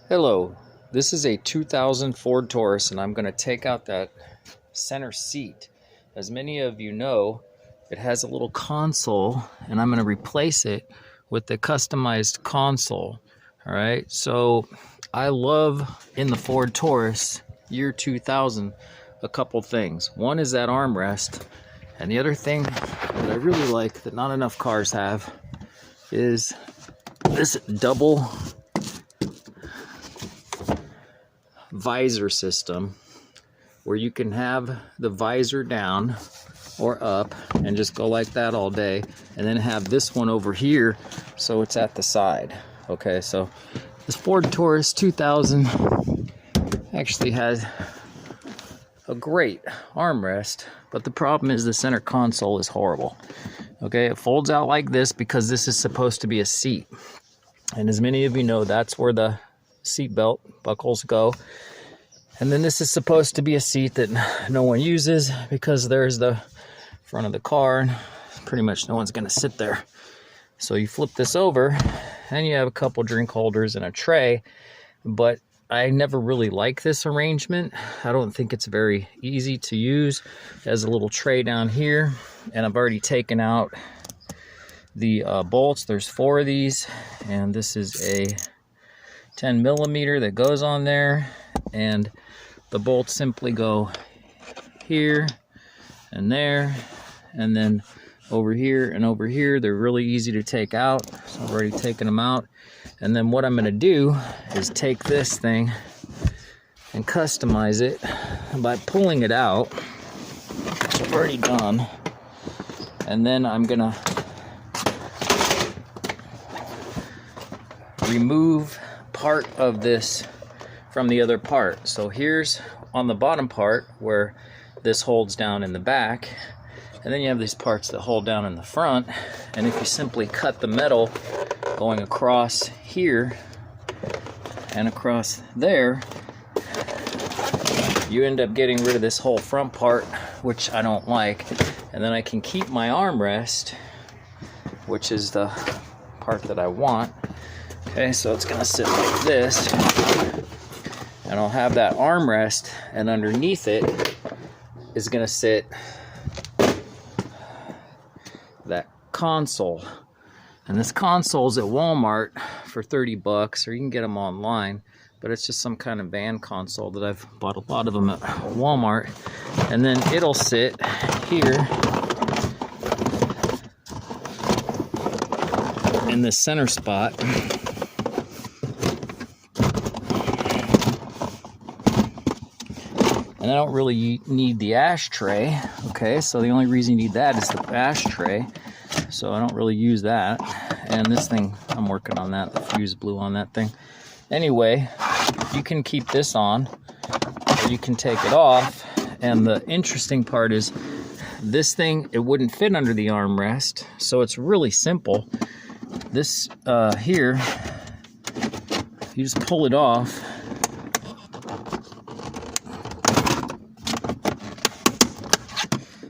Hello, this is a 2000 Ford Taurus and I'm going to take out that center seat. As many of you know, it has a little console and I'm going to replace it with the customized console. Alright, so I love in the Ford Taurus year 2000 a couple things. One is that armrest, and the other thing that I really like that not enough cars have is this double visor system where you can have the visor down or up and just go like that all day, and then have this one over here so it's at the side. Okay, so this Ford Taurus 2000 actually has a great armrest, but the problem is the center console is horrible. Okay, it folds out like this because this is supposed to be a seat, and as many of you know, that's where the seatbelt buckles go. And then this is supposed to be a seat that no one uses because there's the front of the car and pretty much no one's going to sit there. So you flip this over and you have a couple drink holders and a tray, but I never really like this arrangement. I don't think it's very easy to use. It has a little tray down here, and I've already taken out the bolts. There's 4 of these, and this is a 10 millimeter that goes on there, and the bolts simply go here and there, and then over here and over here. They're really easy to take out, so I've already taken them out. And then what I'm going to do is take this thing and customize it by pulling it out, which I've already done, and then I'm going to remove part of this from the other part. So here's on the bottom part where this holds down in the back, and then you have these parts that hold down in the front. And if you simply cut the metal going across here and across there, you end up getting rid of this whole front part, which I don't like. And then I can keep my armrest, which is the part that I want. Okay, so it's gonna sit like this, and I'll have that armrest, and underneath it is gonna sit that console. And this console's at Walmart for 30 bucks, or you can get them online, but it's just some kind of van console that I've bought a lot of them at Walmart. And then it'll sit here in the center spot. And I don't really need the ashtray. Okay, so the only reason you need that is the ashtray. So I don't really use that. And this thing, I'm working on that. The fuse blew on that thing. Anyway, you can keep this on, or you can take it off. And the interesting part is this thing, it wouldn't fit under the armrest. So it's really simple. This here, you just pull it off.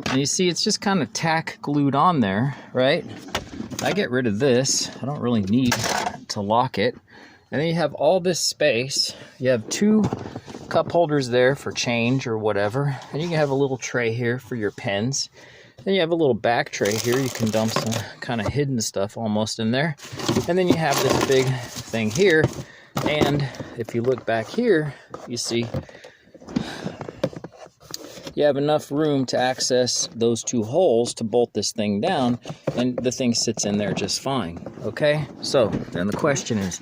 And you see it's just kind of tack glued on there, right? I get rid of this. I don't really need to lock it. And then you have all this space. You have 2 cup holders there for change or whatever. And you can have a little tray here for your pens. Then you have a little back tray here. You can dump some kind of hidden stuff almost in there. And then you have this big thing here. And if you look back here, you see you have enough room to access those 2 holes to bolt this thing down, and the thing sits in there just fine. Okay, so then the question is,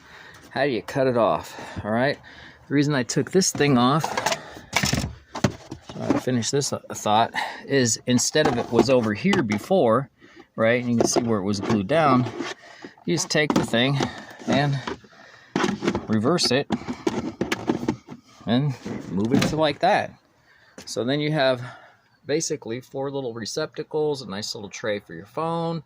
how do you cut it off? All right, the reason I took this thing off, so I finished this thought, is instead of it was over here before, right, and you can see where it was glued down, you just take the thing and reverse it and move it to like that. So then you have basically 4 little receptacles, a nice little tray for your phone.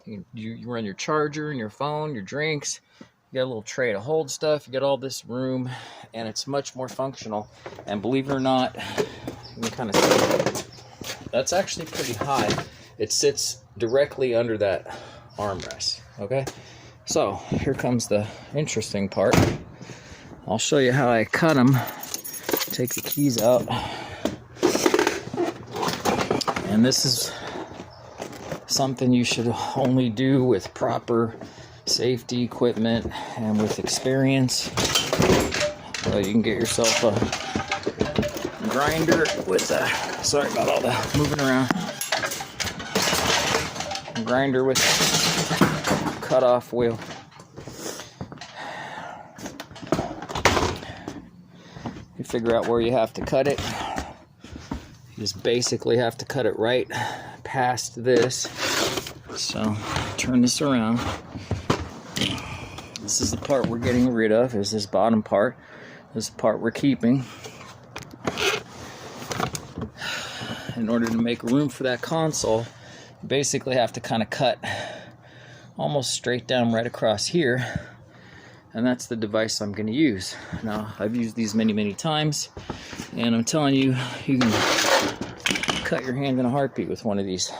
You run your charger and your phone, your drinks. You got a little tray to hold stuff. You got all this room, and it's much more functional. And believe it or not, you can kind of see that's actually pretty high. It sits directly under that armrest. Okay, so here comes the interesting part. I'll show you how I cut them. Take the keys out. And this is something you should only do with proper safety equipment and with experience. You can get yourself a grinder with a, sorry about all the moving around, a grinder with a cutoff wheel. You figure out where you have to cut it. You just basically have to cut it right past this. So turn this around. This is the part we're getting rid of, is this bottom part. This is the part we're keeping. In order to make room for that console, you basically have to kind of cut almost straight down right across here. And that's the device I'm going to use. Now, I've used these many times, and I'm telling you, you can cut your hand in a heartbeat with one of these. I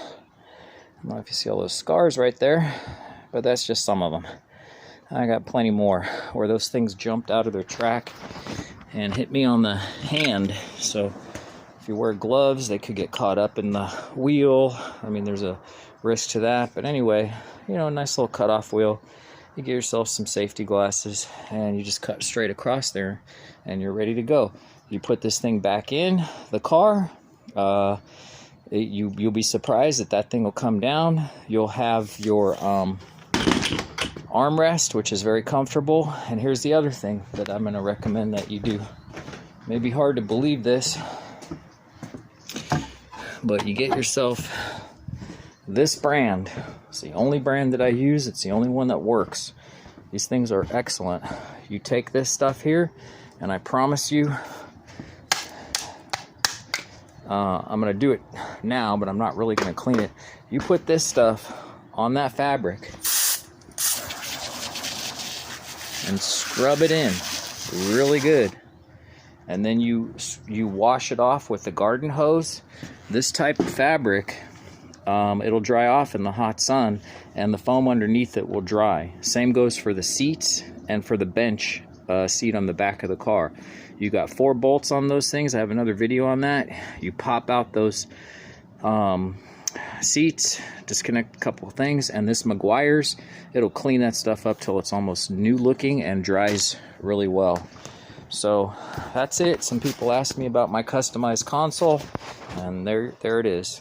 don't know if you see all those scars right there, but that's just some of them. I got plenty more where those things jumped out of their track and hit me on the hand. So if you wear gloves, they could get caught up in the wheel. I mean, there's a risk to that. But anyway, you know, a nice little cutoff wheel. You get yourself some safety glasses and you just cut straight across there and you're ready to go. You put this thing back in the car. You'll be surprised that thing will come down. You'll have your armrest, which is very comfortable. And here's the other thing that I'm going to recommend that you do. May be hard to believe this, but you get yourself this brand. It's the only brand that I use. It's the only one that works. These things are excellent. You take this stuff here, and I promise you, I'm going to do it now, but I'm not really going to clean it. You put this stuff on that fabric and scrub it in really good, and then you wash it off with the garden hose. This type of fabric, it'll dry off in the hot sun, and the foam underneath it will dry. Same goes for the seats and for the bench seat on the back of the car. You got 4 bolts on those things. I have another video on that. You pop out those seats, disconnect a couple of things, and this Meguiar's, it'll clean that stuff up till it's almost new looking and dries really well. So that's it. Some people asked me about my customized console, and there it is.